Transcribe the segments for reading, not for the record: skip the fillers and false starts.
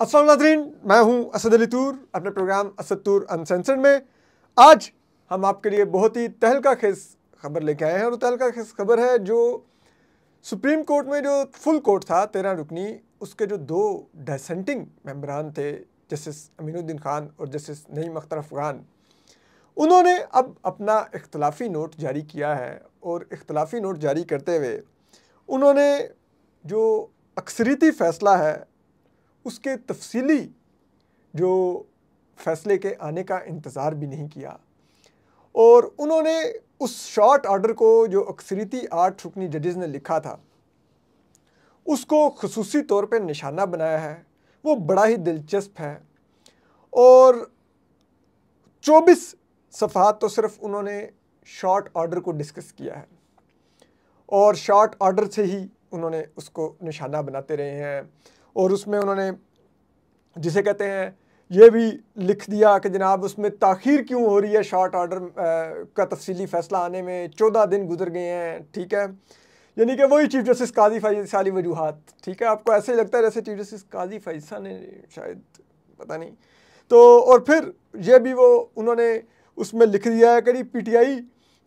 अस्सलाम नाज़रीन, मैं हूं असद अली तूर अपने प्रोग्राम असद तूर अनसेंसर्ड में। आज हम आपके लिए बहुत ही तहलका खेज खबर लेके आए हैं और तहलका खेज खबर है जो सुप्रीम कोर्ट में जो फुल कोर्ट था 13 रुकनी, उसके जो दो डिसेंटिंग मेंबरान थे, जस्टिस अमीनुद्दीन खान और जस्टिस नईम अख्तर अफगान, उन्होंने अब अपना इख्तलाफी नोट जारी किया है। और इख्तलाफी नोट जारी करते हुए उन्होंने जो अक्सरियती फ़ैसला है उसके तफसीली जो फ़ैसले के आने का इंतज़ार भी नहीं किया और उन्होंने उस शॉर्ट ऑर्डर को जो अक्सरियती 8 रुकनी जजेस ने लिखा था उसको खुसूसी तौर पे निशाना बनाया है। वो बड़ा ही दिलचस्प है और 24 सफ़हात तो सिर्फ उन्होंने शॉर्ट ऑर्डर को डिस्कस किया है और शॉर्ट ऑर्डर से ही उन्होंने उसको निशाना बनाते रहे हैं। और उसमें उन्होंने जिसे कहते हैं ये भी लिख दिया कि जनाब उसमें ताख़ीर क्यों हो रही है, शॉर्ट ऑर्डर का तफसीली फ़ैसला आने में 14 दिन गुजर गए हैं। ठीक है, यानी कि वही चीफ जस्टिस काजी फ़ैज़ा वाली वजूहात। ठीक है, आपको ऐसे ही लगता है जैसे चीफ जस्टिस काजी फ़ैज़ा ने शायद, पता नहीं। तो और फिर ये भी वो उन्होंने उसमें लिख दिया है कि पीटीआई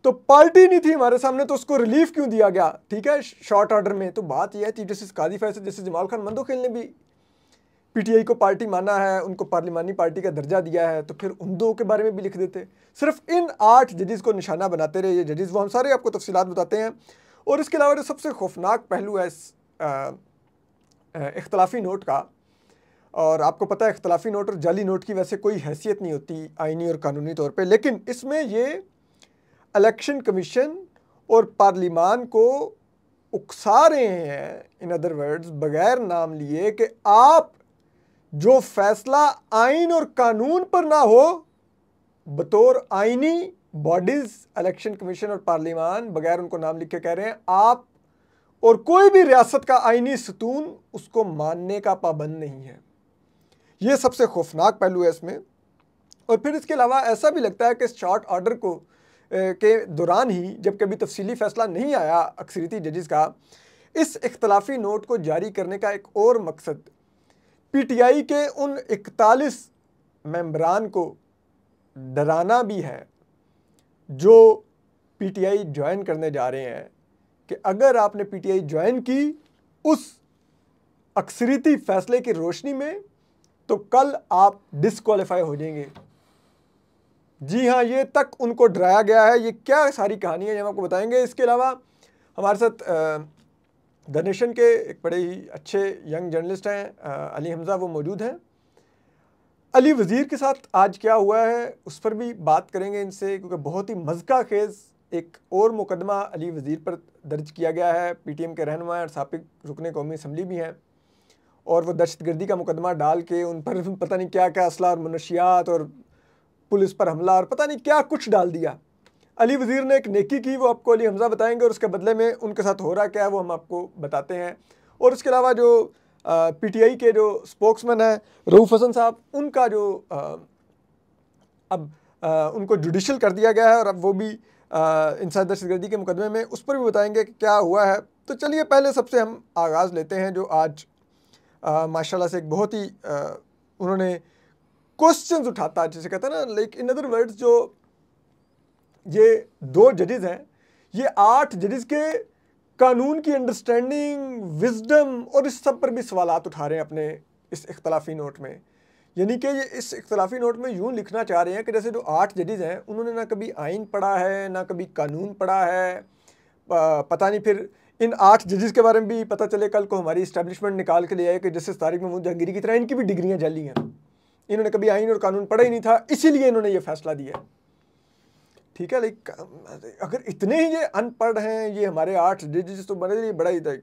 तो पार्टी नहीं थी हमारे सामने, तो उसको रिलीफ क्यों दिया गया। ठीक है, शॉर्ट ऑर्डर में। तो बात यह है चीफ जस्टिस काजी फ़ैज़ा जस्टिस जमाल खान मंदोखेल ने भी पीटीआई को पार्टी माना है, उनको पार्लिमानी पार्टी का दर्जा दिया है, तो फिर उन दो के बारे में भी लिख देते। सिर्फ इन 8 जजेस को निशाना बनाते रहे ये जजेस, वो हम सारे आपको तफसीलात बताते हैं। और इसके अलावा जो सबसे खौफनाक पहलू है इस इख्तलाफी नोट का, और आपको पता है इख्तलाफी नोट और जाली नोट की वैसे कोई हैसियत नहीं होती आइनी और कानूनी तौर पे, लेकिन इसमें ये इलेक्शन कमीशन और पार्लिमान को उकसा रहे हैं, इन अदर वर्ड्स बगैर नाम लिए, कि आप जो फैसला आइन और कानून पर ना हो, बतौर आइनी बॉडीज़ इलेक्शन कमीशन और पार्लिमान बगैर उनको नाम लिख के कह रहे हैं आप और कोई भी रियासत का आइनी सतून उसको मानने का पाबंद नहीं है। ये सबसे खौफनाक पहलू है इसमें। और फिर इसके अलावा ऐसा भी लगता है कि इस शॉर्ट ऑर्डर को के दौरान ही, जब कभी तफसीली फ़ैसला नहीं आया अक्सरियती जजेस का, इस इख्तलाफी नोट को जारी करने का एक और मकसद पीटीआई के उन 41 मेंबरान को डराना भी है जो पीटीआई ज्वाइन करने जा रहे हैं, कि अगर आपने पीटीआई ज्वाइन की उस अक्सरियती फ़ैसले की रोशनी में, तो कल आप डिसक्वालीफाई हो जाएंगे। जी हाँ, ये तक उनको डराया गया है। ये क्या सारी कहानी है ये हम आपको बताएंगे। इसके अलावा हमारे साथ द नेशन के एक बड़े ही अच्छे यंग जर्नलिस्ट हैं अली हमज़ा, वो मौजूद हैं। अली वज़ीर के साथ आज क्या हुआ है उस पर भी बात करेंगे इनसे, क्योंकि बहुत ही मज़का खेज़ एक और मुकदमा अली वज़ीर पर दर्ज किया गया है। पीटीएम के रहनुमा और साबिक़ रुकने कौमी असम्बली भी हैं और वो दहशतगर्दी का मुकदमा डाल के उन पर पता नहीं क्या क्या असला और मनशियात और पुलिस पर हमला और पता नहीं क्या कुछ डाल दिया। अली वज़ीर ने एक नेकी की, वो आपको अली हमज़ा बताएंगे, और उसके बदले में उनके साथ हो रहा क्या है वो हम आपको बताते हैं। और इसके अलावा जो पीटीआई के जो स्पोक्समैन हैं रऊफ़ हसन साहब, उनका जो अब उनको जुडिशल कर दिया गया है और अब वो भी इंसाइड दहशतगर्दी के मुकदमे में, उस पर भी बताएंगे कि क्या हुआ है। तो चलिए पहले सबसे हम आगाज़ लेते हैं जो आज माशाल्लाह से एक बहुत ही उन्होंने क्वेश्चंस उठाता है, जिसे कहते हैं ना, लाइक इन अदर वर्ड्स, जो ये 2 जजेस हैं, ये 8 जजेस के कानून की अंडरस्टैंडिंग, विजडम और इस सब पर भी सवालात उठा रहे हैं अपने इस इख्तलाफी नोट में। यानी कि ये इस इख्तलाफी नोट में यूँ लिखना चाह रहे हैं कि जैसे जो 8 जजेस हैं उन्होंने ना कभी आइन पढ़ा है ना कभी कानून पढ़ा है, पता नहीं फिर इन 8 जजेस के बारे में भी पता चले कल को हमारी इस्टेब्लिशमेंट निकाल के ले आए कि जस्टिस तारिक महमूद जहांगीरी की तरह इनकी भी डिग्रियाँ जाली हैं, इन्होंने कभी आइन और कानून पढ़ा ही नहीं था, इसीलिए इन्होंने ये फैसला दिया। ठीक है, लाइक अगर इतने ही ये अनपढ़ हैं ये हमारे 8 जजेस, तो मेरे लिए बड़ा ही this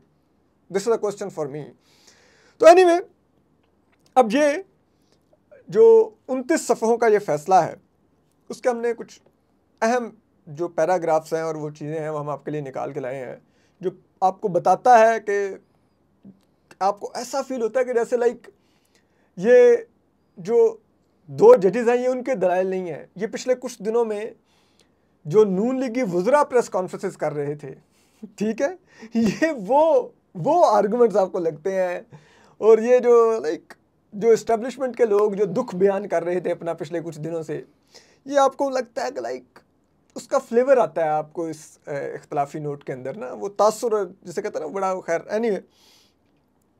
is a question for me. तो एनीवे, अब ये जो 29 सफ़हों का ये फैसला है उसके हमने कुछ अहम जो पैराग्राफ्स हैं और वो चीज़ें हैं वो हम आपके लिए निकाल के लाए हैं, जो आपको बताता है कि आपको ऐसा फील होता है कि जैसे लाइक ये जो 2 जजेस हैं ये उनके दलाइल नहीं हैं। ये पिछले कुछ दिनों में जो नून लीगी वज़रा प्रेस कॉन्फ्रेंसेस कर रहे थे, ठीक है, ये वो आर्गूमेंट्स आपको लगते हैं। और ये जो लाइक जो इस्टेब्लिशमेंट के लोग जो दुख बयान कर रहे थे अपना पिछले कुछ दिनों से, ये आपको लगता है कि लाइक उसका फ्लेवर आता है आपको इस इख्तलाफी नोट के अंदर ना, वो तासुर जिसे कहते हैं ना बड़ा, खैर एनीवे।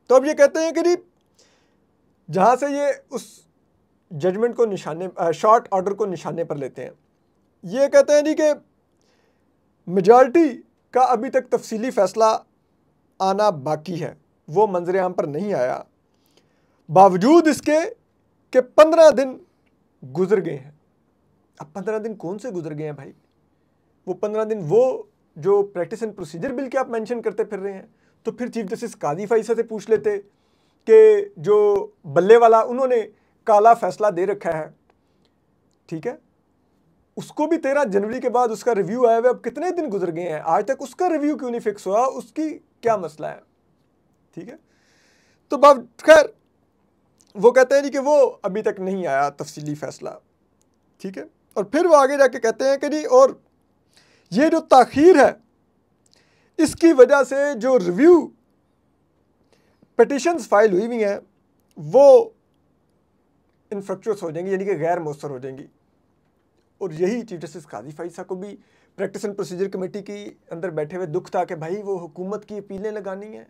तो अब ये कहते हैं कि जी जहाँ से ये उस जजमेंट को निशाने, शॉर्ट ऑर्डर को निशाने पर लेते हैं, ये कहते हैं जी कि मेजॉरिटी का अभी तक तफसीली फ़ैसला आना बाकी है, वो मंजर आम पर नहीं आया, बावजूद इसके कि 15 दिन गुजर गए हैं। अब 15 दिन कौन से गुजर गए हैं भाई? वो 15 दिन वो जो प्रैक्टिस एंड प्रोसीजर बिल के आप मेंशन करते फिर रहे हैं, तो फिर चीफ जस्टिस काजी फाइसा से पूछ लेते कि जो बल्ले वाला उन्होंने काला फैसला दे रखा है, ठीक है, उसको भी 13 जनवरी के बाद उसका रिव्यू आया हुआ, अब कितने दिन गुजर गए हैं, आज तक उसका रिव्यू क्यों नहीं फिक्स हुआ, उसकी क्या मसला है, ठीक है। तो बाब खैर वो कहते हैं जी कि वो अभी तक नहीं आया तफसीली फैसला, ठीक है। और फिर वो आगे जाके कहते हैं कि जी और ये जो ताखीर है इसकी वजह से जो रिव्यू पिटिशंस फाइल हुई हुई हैं वो इनफ्रक्चुअस हो जाएंगी, यानी कि गैर मौसर हो जाएंगी। और यही चीफ जस्टिस काजी फाइसा को भी प्रैक्टिस एंड प्रोसीजर कमेटी के अंदर बैठे हुए दुख था कि भाई वो हुकूमत की अपीलें लगानी है,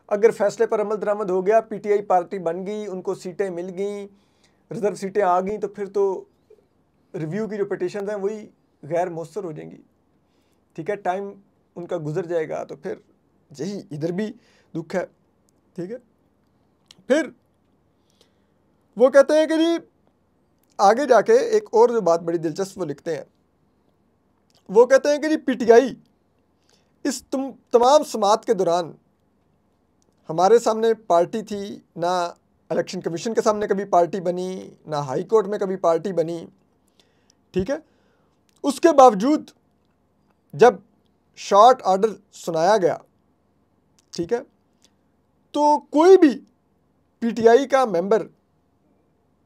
अगर फैसले पर अमल दरामद हो गया, पीटीआई पार्टी बन गई, उनको सीटें मिल गई, रिजर्व सीटें आ गई, तो फिर तो रिव्यू की जो पिटिशन हैं वही गैर मौसर हो जाएंगी, ठीक है, टाइम उनका गुजर जाएगा। तो फिर यही इधर भी दुख है, ठीक है। फिर वो कहते हैं कि जी आगे जाके एक और जो बात बड़ी दिलचस्प वो लिखते हैं, वो कहते हैं कि जी पीटीआई इस तमाम समात के दौरान हमारे सामने पार्टी थी, ना इलेक्शन कमीशन के सामने कभी पार्टी बनी, ना हाई कोर्ट में कभी पार्टी बनी, ठीक है। उसके बावजूद जब शॉर्ट ऑर्डर सुनाया गया, ठीक है, तो कोई भी पीटीआई का मेंबर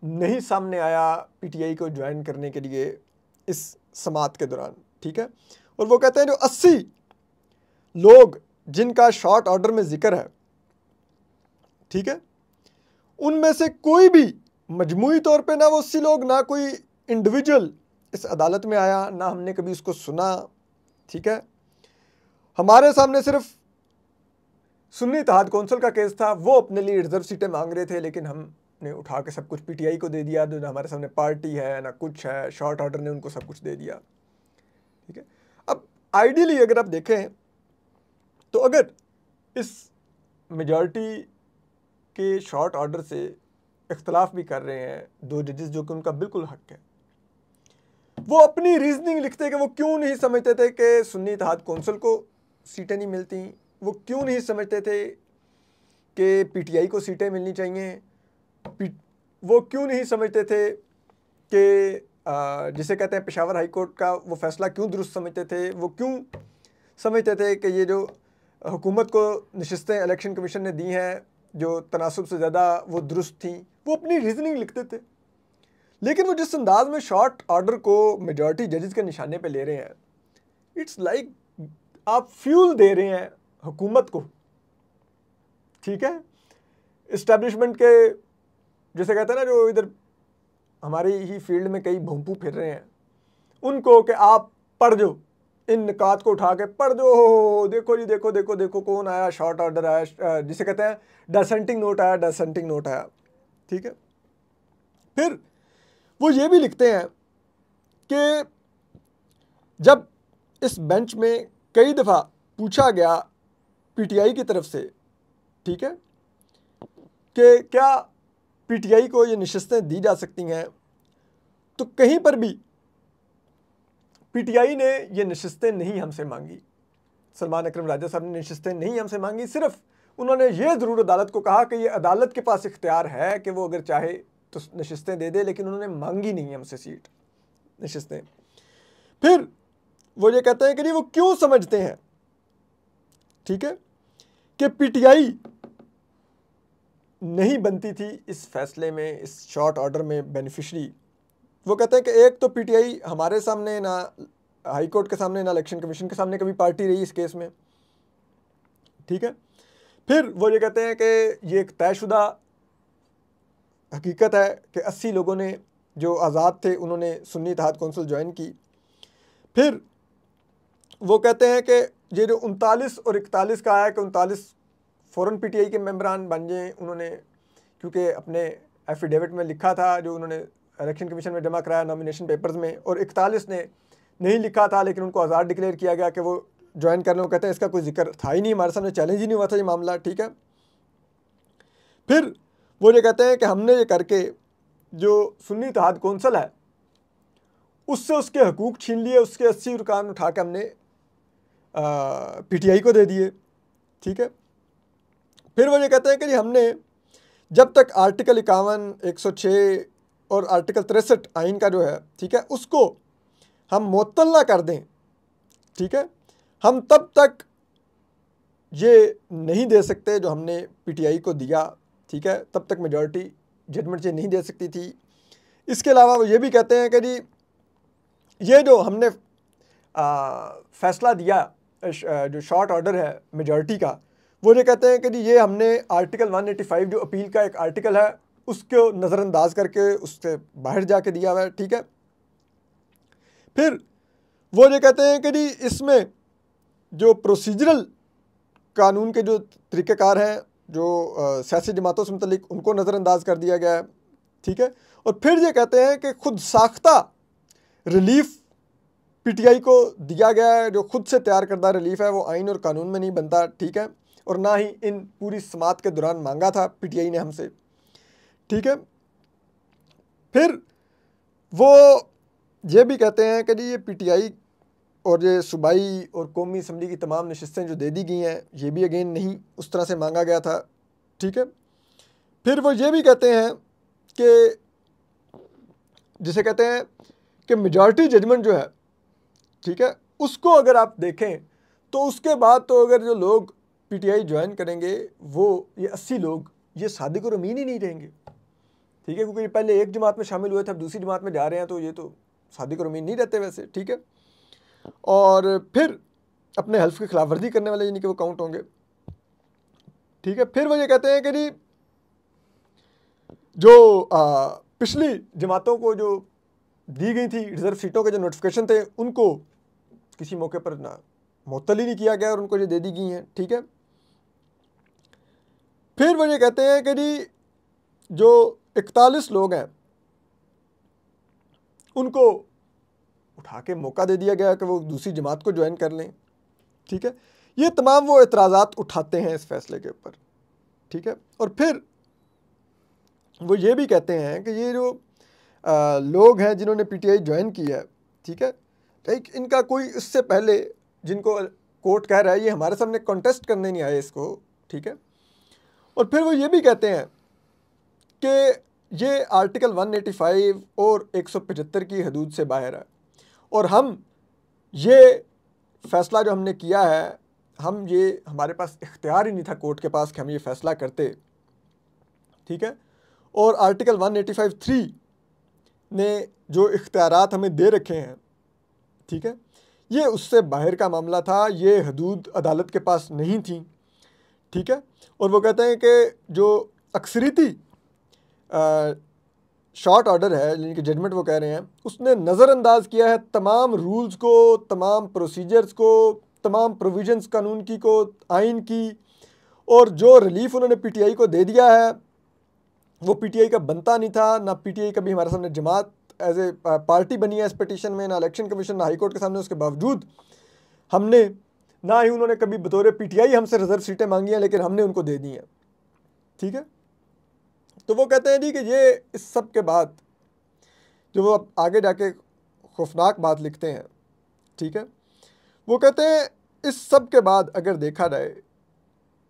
नहीं सामने आया पीटीआई को ज्वाइन करने के लिए इस समात के दौरान, ठीक है। और वो कहते हैं जो 80 लोग जिनका शॉर्ट ऑर्डर में जिक्र है, ठीक है, उनमें से कोई भी मजमूई तौर पे ना वो 80 लोग, ना कोई इंडिविजुअल इस अदालत में आया, ना हमने कभी उसको सुना, ठीक है। हमारे सामने सिर्फ सुन्नी इत्तेहाद कौंसिल का केस था, वो अपने लिए रिजर्व सीटें मांग रहे थे, लेकिन हमने उठा के सब कुछ पीटीआई को दे दिया, जो हमारे सामने पार्टी है ना कुछ है, शॉर्ट ऑर्डर ने उनको सब कुछ दे दिया, ठीक है। अब आइडियली अगर आप देखें तो अगर इस मेजॉरिटी के शॉर्ट ऑर्डर से इख्तलाफ भी कर रहे हैं दो जजेस, जो कि उनका बिल्कुल हक है, वो अपनी रीजनिंग लिखते कि वो क्यों नहीं समझते थे कि सुन्नी इत्तेहाद कौंसिल को सीटें नहीं मिलती, वो क्यों नहीं समझते थे कि पीटीआई को सीटें मिलनी चाहिए, वो क्यों नहीं समझते थे कि जिसे कहते हैं पेशावर हाई कोर्ट का वो फैसला क्यों दुरुस्त समझते थे, वो क्यों समझते थे कि ये जो हुकूमत को नशिस्तें इलेक्शन कमीशन ने दी हैं जो तनासुब से ज़्यादा वो दुरुस्त थी, वो अपनी रीजनिंग लिखते थे। लेकिन वो जिस अंदाज में शॉर्ट ऑर्डर को मेजॉरिटी जजेस के निशाने पे ले रहे हैं, इट्स लाइक आप फ्यूल दे रहे हैं हुकूमत को, ठीक है, इस्टेब्लिशमेट के जैसे कहते हैं ना जो इधर हमारी ही फील्ड में कई भोंपू फिर रहे हैं, उनको कि आप पढ़ जो, इन निकात को उठा के पढ़ दो, देखो जी देखो देखो देखो कौन आया, शॉर्ट ऑर्डर आया, जिसे कहते हैं डिसेंटिंग नोट आया, डिसेंटिंग नोट आया, ठीक है। फिर वो ये भी लिखते हैं कि जब इस बेंच में कई दफ़ा पूछा गया पीटीआई की तरफ से, ठीक है, कि क्या पीटीआई को ये नशिस्तें दी जा सकती हैं, तो कहीं पर भी पीटीआई ने ये नशिस्तें नहीं हमसे मांगी, सलमान अकरम राजा साहब ने नशिस्तें नहीं हमसे मांगी, सिर्फ उन्होंने ये ज़रूर अदालत को कहा कि ये अदालत के पास इख्तियार है कि वो अगर चाहे तो नशिस्तें दे दे, लेकिन उन्होंने मांगी नहीं हमसे सीट नशिस्तें। फिर वो ये कहते हैं कि नहीं वो क्यों समझते हैं, ठीक है, कि पीटीआई नहीं बनती थी इस फैसले में, इस शॉर्ट ऑर्डर में बेनिफिशरी। वो कहते हैं कि एक तो पीटीआई हमारे सामने ना हाई कोर्ट के सामने ना इलेक्शन कमीशन के सामने कभी पार्टी रही इस केस में, ठीक है। फिर वो ये कहते हैं कि ये एक तयशुदा हकीकत है कि 80 लोगों ने जो आज़ाद थे उन्होंने सुन्नी इत्तेहाद कौंसिल ज्वाइन की। फिर वो कहते हैं कि ये जो 39 और 41 का आया कि 39 फ़ौरन पीटीआई के मेंबरान बन जाएँ, उन्होंने क्योंकि अपने एफिडेविट में लिखा था जो उन्होंने इलेक्शन कमीशन में जमा कराया नॉमिनेशन पेपर्स में, और 41 ने नहीं लिखा था लेकिन उनको आज़ाद डिक्लेयर किया गया कि वो ज्वाइन कर लें। वो कहते हैं इसका कोई जिक्र था ही नहीं, हमारे सामने चैलेंज ही नहीं हुआ था ये मामला, ठीक है। फिर वो ये कहते हैं कि हमने ये करके जो सुन्नी इत्तेहाद कौंसिल है उससे उसके हकूक़ छीन लिए, उसके 80 रुकान उठा के हमने पीटीआई को दे दिए, ठीक है। फिर वो ये कहते हैं कि जी हमने जब तक आर्टिकल 51, 106 और आर्टिकल 63 आइन का जो है, ठीक है, उसको हम मुअत्तल ना कर दें, ठीक है, हम तब तक ये नहीं दे सकते जो हमने पीटीआई को दिया, ठीक है, तब तक मेजॉरिटी जजमेंट ये नहीं दे सकती थी। इसके अलावा वो ये भी कहते हैं कि जी ये जो हमने फ़ैसला दिया जो शॉर्ट ऑर्डर है मेजॉरिटी का, वो ये कहते हैं कि जी ये हमने आर्टिकल 185 जो अपील का एक आर्टिकल है उसको नज़रअंदाज करके उससे बाहर जाके दिया हुआ है, ठीक है। फिर वो ये कहते हैं कि जी इसमें जो प्रोसीजरल कानून के जो तरीक़ेकार हैं जो सियासी जमातों से मुतल्लिक, उनको नज़रअंदाज कर दिया गया है, ठीक है। और फिर ये कहते हैं कि खुद साख्ता रिलीफ पीटीआई को दिया गया है, जो खुद से तैयार करदा रिलीफ है वो आइन और कानून में नहीं बनता, ठीक है, और ना ही इन पूरी समात के दौरान मांगा था पीटीआई ने हमसे, ठीक है। फिर वो ये भी कहते हैं कि जी ये पीटीआई और ये सूबाई और कौमी असम्बली की तमाम नशिस्तें जो दे दी गई हैं ये भी अगेन नहीं उस तरह से मांगा गया था, ठीक है। फिर वो ये भी कहते हैं कि जिसे कहते हैं कि मेजॉरिटी जजमेंट जो है, ठीक है, उसको अगर आप देखें तो उसके बाद तो अगर जो लोग पीटीआई ज्वाइन करेंगे वो ये 80 लोग ये सादिक और अमीन ही नहीं रहेंगे, ठीक है, क्योंकि ये पहले एक जमात में शामिल हुए थे, अब दूसरी जमात में जा रहे हैं, तो ये तो सादिक और अमीन नहीं रहते वैसे, ठीक है। और फिर अपने हल्फ की खिलाफ वर्जी करने वाले यानी कि वो काउंट होंगे, ठीक है। फिर वो ये कहते हैं कि जी जो पिछली जमातों को जो दी गई थी रिजर्व सीटों के जो नोटिफिकेशन थे उनको किसी मौके पर ना मुअत्तल ही नहीं किया गया और उनको ये दे दी गई हैं, ठीक है। फिर वो ये कहते हैं कि जी जो 41 लोग हैं उनको उठा के मौका दे दिया गया कि वो दूसरी जमात को ज्वाइन कर लें, ठीक है। ये तमाम वो एतराज़ात उठाते हैं इस फैसले के ऊपर, ठीक है। और फिर वो ये भी कहते हैं कि ये जो लोग हैं जिन्होंने पीटीआई ज्वाइन की है, ठीक है, लाइक इनका कोई इससे पहले जिनको कोर्ट कह रहा है ये हमारे सामने कॉन्टेस्ट करने नहीं आए इसको, ठीक है। और फिर वो ये भी कहते हैं कि ये आर्टिकल 185 और 175 की हदूद से बाहर है और हम ये फ़ैसला जो हमने किया है, हम ये हमारे पास इख्तियार ही नहीं था कोर्ट के पास कि हम ये फ़ैसला करते, ठीक है। और आर्टिकल 185(3) ने जो इख्तियारात हमें दे रखे हैं, ठीक है, ये उससे बाहर का मामला था, ये हदूद अदालत के पास नहीं थी, ठीक है। और वो कहते हैं कि जो अक्सरीती शॉर्ट ऑर्डर है यानी कि जजमेंट वो कह रहे हैं उसने नज़रअंदाज किया है तमाम रूल्स को, तमाम प्रोसीजर्स को, तमाम प्रोविजंस कानून की को, आइन की, और जो रिलीफ उन्होंने पीटीआई को दे दिया है वो पीटीआई का बनता नहीं था, ना पीटीआई कभी हमारे सामने जमात एज ए पार्टी बनी है इस पिटीशन में, ना इलेक्शन कमीशन, ना हाई कोर्ट के सामने। उसके बावजूद हमने ना ही उन्होंने कभी बतौर पीटीआई हमसे रिजर्व सीटें मांगी हैं लेकिन हमने उनको दे दी हैं, ठीक है। तो वो कहते हैं जी कि ये इस सब के बाद जो वो आगे जाके खौफनाक बात लिखते हैं, ठीक है, वो कहते हैं इस सब के बाद अगर देखा जाए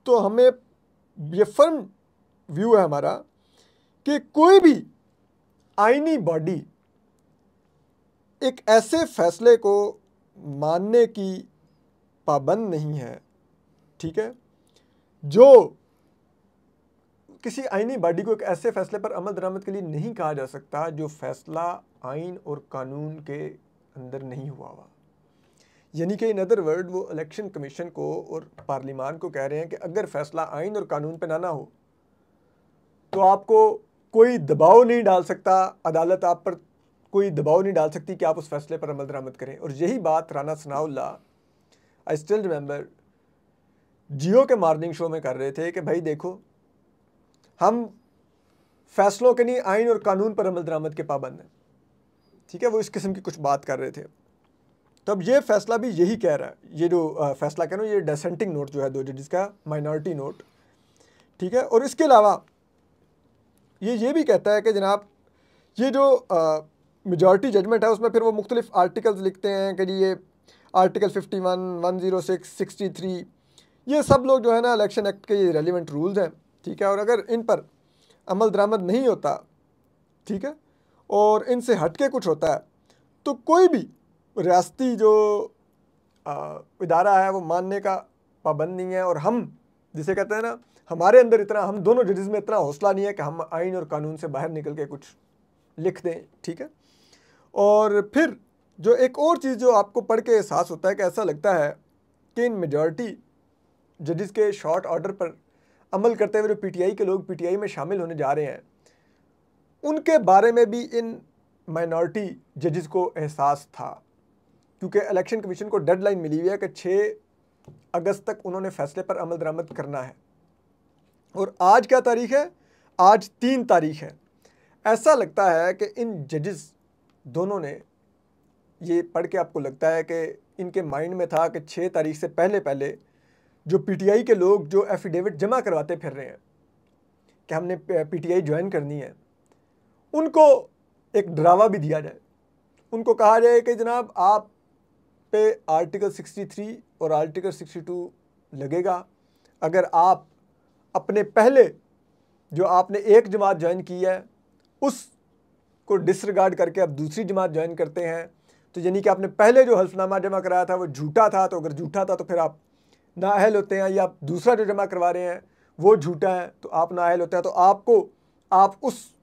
तो हमें ये फर्म व्यू है हमारा कि कोई भी आईनी बॉडी एक ऐसे फैसले को मानने की पाबंद नहीं है, ठीक है, जो किसी आईनी बॉडी को एक ऐसे फैसले पर अमल दरामद के लिए नहीं कहा जा सकता जो फैसला आइन और कानून के अंदर नहीं हुआ हुआ। यानी कि इन अदर वर्ड वो इलेक्शन कमीशन को और पार्लिमान को कह रहे हैं कि अगर फैसला आइन और कानून पे ना हो तो आपको कोई दबाव नहीं डाल सकता, अदालत आप पर कोई दबाव नहीं डाल सकती कि आप उस फैसले पर अमल दरामद करें। और यही बात Rana Sanaullah, I still remember, Geo के मॉर्निंग शो में कर रहे थे कि भाई देखो, हम फैसलों के नहीं, आइन और कानून पर अमल दरामद के पाबंद हैं। ठीक है, वो इस किस्म की कुछ बात कर रहे थे। तो अब ये फैसला भी यही कह रहा है, ये जो फैसला कह रहा हूँ, ये डिसेंटिंग नोट जो है 2 जजेस का, माइनॉरिटी नोट। ठीक है, और इसके अलावा ये भी कहता है कि जनाब ये जो मेजॉरिटी जजमेंट है उसमें फिर वो मुख्तलिफ आर्टिकल्स लिखते हैं कि जी ये आर्टिकल 51, 106, 63, ये सब लोग जो है ना इलेक्शन एक्ट के ये रेलिवेंट रूल्स हैं। ठीक है, और अगर इन पर अमल दरामद नहीं होता, ठीक है, और इनसे हटके कुछ होता है तो कोई भी रियासती जो इदारा है वो मानने का पाबंद नहीं है। और हम जिसे कहते हैं ना, हमारे अंदर इतना, हम दोनों जजेस में इतना हौसला नहीं है कि हम आइन और कानून से बाहर निकल के कुछ लिख दें। ठीक है, और फिर जो एक और चीज़ जो आपको पढ़ के एहसास होता है कि ऐसा लगता है कि इन मेजॉरिटी जजेस के शॉर्ट ऑर्डर पर अमल करते हुए जो पीटीआई के लोग पीटीआई में शामिल होने जा रहे हैं, उनके बारे में भी इन माइनॉरिटी जजेस को एहसास था, क्योंकि इलेक्शन कमीशन को डेडलाइन मिली हुई है कि 6 अगस्त तक उन्होंने फैसले पर अमल दरामद करना है। और आज क्या तारीख है? आज 3 तारीख है। ऐसा लगता है कि इन जजेस दोनों ने ये पढ़ के आपको लगता है कि इनके माइंड में था कि 6 तारीख से पहले पहले जो पीटीआई के लोग जो एफिडेविट जमा करवाते फिर रहे हैं कि हमने पीटीआई ज्वाइन करनी है, उनको एक डरावा भी दिया जाए। उनको कहा जाए कि जनाब आप पे आर्टिकल 63 और आर्टिकल 62 लगेगा अगर आप अपने पहले जो आपने एक जमात ज्वाइन की है उसको डिसरिगार्ड करके अब दूसरी जमात ज्वाइन करते हैं। तो यानी कि आपने पहले जो हल्फनामा जमा कराया था वो झूठा था, तो अगर झूठा था तो फिर आप नाअहल होते हैं, या आप दूसरा जो जमा करवा रहे हैं वो झूठा है तो आप नाअहल होते हैं। तो आप उस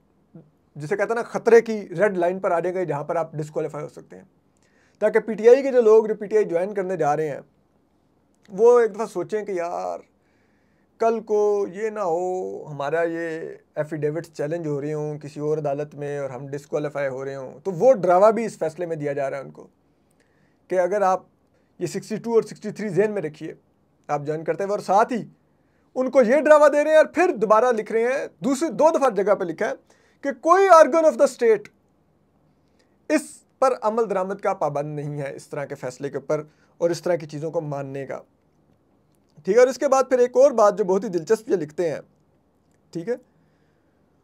जिसे कहते हैं ना खतरे की रेड लाइन पर आ जाएंगे जहाँ पर आप डिस्क्वालीफाई हो सकते हैं, ताकि पीटीआई के जो लोग जो पीटीआई ज्वाइन करने जा रहे हैं वो एक दफ़ा सोचें कि यार कल को ये ना हो हमारा ये एफिडेविट्स चैलेंज हो रहे हों किसी और अदालत में और हम डिस्क्वालीफाई हो रहे हों। तो वो डरावा भी इस फैसले में दिया जा रहा है उनको कि अगर आप ये 62 और 63 ज़हन में रखिए आप ज्वाइन करते हैं। और साथ ही उनको ये डरावा दे रहे हैं और फिर दोबारा लिख रहे हैं, दूसरी 2 दफ़ा जगह पर लिखा है कि कोई ऑर्गन ऑफ द स्टेट इस पर अमल दरामद का पाबंद नहीं है इस तरह के फैसले के ऊपर और इस तरह की चीज़ों को मानने का। ठीक है, और इसके बाद फिर एक और बात जो बहुत ही दिलचस्प ये लिखते हैं, ठीक है,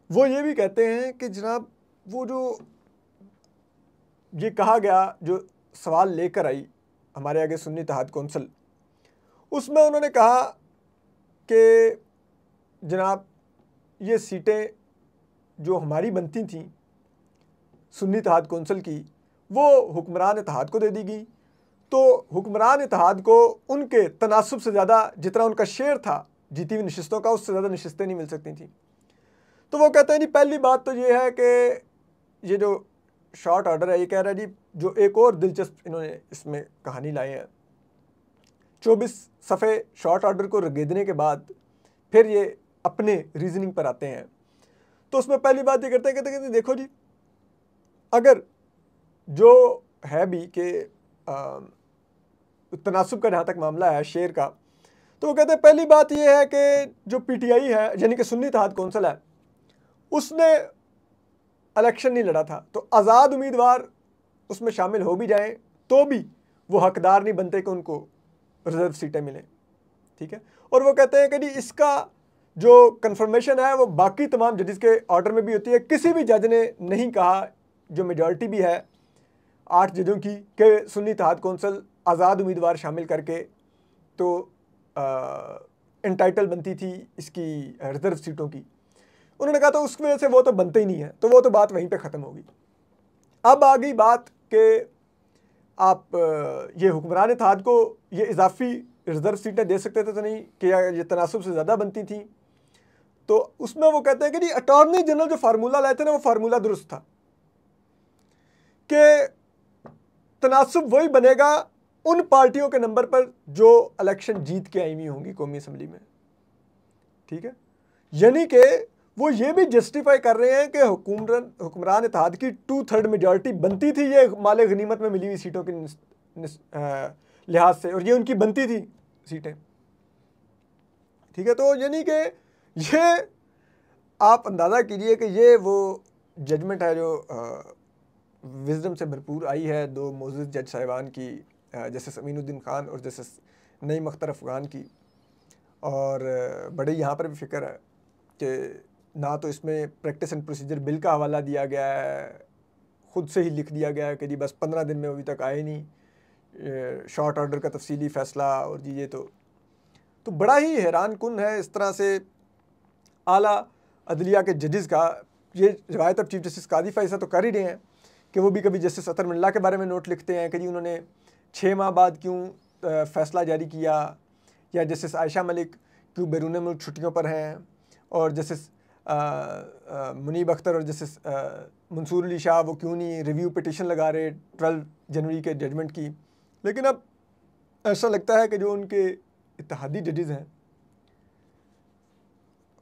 वो ये भी कहते हैं कि जनाब वो जो ये कहा गया जो सवाल लेकर आई हमारे आगे सुन्नी इत्तेहाद कौंसिल, उसमें उन्होंने कहा कि जनाब ये सीटें जो हमारी बनती थीं सुन्नी इत्तेहाद कौंसिल की वो हुक्मरान इत्तेहाद को दे दी गई। तो हुक्मरान इत्तेहाद को उनके तनासुब से ज़्यादा जितना उनका शेयर था जीती हुई नशिस्तों का उससे ज़्यादा नशिस्तें नहीं मिल सकती थी। तो वो कहते हैं जी पहली बात तो ये है कि ये जो शॉर्ट ऑर्डर है ये कह रहा है जी जो एक और दिलचस्प इन्होंने इसमें कहानी लाई है, 24 सफ़े शॉर्ट ऑर्डर को रगेदने के बाद फिर ये अपने रीजनिंग पर आते हैं। तो उसमें पहली बात ये कहते हैं देखो जी अगर जो है भी कि तनासुब का जहाँ तक मामला है शेयर का, तो वो कहते हैं पहली बात ये है कि जो पीटीआई है यानी कि सुन्नी इत्तेहाद कौंसिल है उसने इलेक्शन नहीं लड़ा था, तो आज़ाद उम्मीदवार उसमें शामिल हो भी जाएं तो भी वो हकदार नहीं बनते कि उनको रिजर्व सीटें मिलें। ठीक है, और वो कहते हैं कि जी इसका जो कंफर्मेशन है वो बाकी तमाम जजेस के ऑर्डर में भी होती है। किसी भी जज ने नहीं कहा, जो मेजॉरिटी भी है 8 जजों की, कि सुन्नी इत्तेहाद कौंसिल आज़ाद उम्मीदवार शामिल करके तो एंटाइटल बनती थी इसकी रिजर्व सीटों की। उन्होंने कहा तो उस वजह से वो तो बनते ही नहीं है, तो वो तो बात वहीं पे ख़त्म होगी। अब आ गई बात कि आप ये हुक्मरान इत्तेहाद को ये इजाफी रिजर्व सीटें दे सकते थे तो नहीं, कि ये तनासुब से ज़्यादा बनती थी। तो उसमें वो कहते हैं कि जी अटॉर्नी जनरल जो फार्मूला लाए थे ना वो फार्मूला दुरुस्त था कि तनासुब वही बनेगा उन पार्टियों के नंबर पर जो इलेक्शन जीत के आई हुई होंगी कौमी असम्बली में। ठीक है, यानी कि वो ये भी जस्टिफाई कर रहे हैं कि हुक्मरान इत्तेहाद की 2/3 मेजॉरिटी बनती थी ये माले गनीमत में मिली हुई सीटों के लिहाज से, और ये उनकी बनती थी सीटें। ठीक है, तो यानी कि ये आप अंदाज़ा कीजिए कि ये वो जजमेंट है जो विजडम से भरपूर आई है दो मोअज़्ज़ज़ जज साहिबान की, जस्टिस अमीनुद्दीन ख़ान और जस्टिस नईम अख्तर अफ़गान की। और बड़े यहाँ पर भी फ़िक्र है कि ना तो इसमें प्रैक्टिस एंड प्रोसीजर बिल का हवाला दिया गया है, ख़ुद से ही लिख दिया गया है कि जी बस 15 दिन में अभी तक आए नहीं, शॉर्ट ऑर्डर का तफसीली फ़ैसला, और जी ये तो बड़ा ही हैरान कुन है इस तरह से आला अदलिया के जजेस का। ये रिवायत अब चीफ जस्टिस कादी फ़ैसला तो कर ही रहे हैं कि वो भी कभी जस्टिस अतर मिल्ला के बारे में नोट लिखते हैं कि जी उन्होंने 6 माह बाद क्यों फ़ैसला जारी किया, या जस्टिस आयशा मलिक क्यों बैरून मुल्क छुट्टियों पर हैं, और जस्टिस मुनीब अख्तर और जस्टिस मंसूर अली शाह वो क्यों नहीं रिव्यू पिटिशन लगा रहे 12 जनवरी के जजमेंट की। लेकिन अब ऐसा लगता है कि जो उनके इत्तेहादी जजेस हैं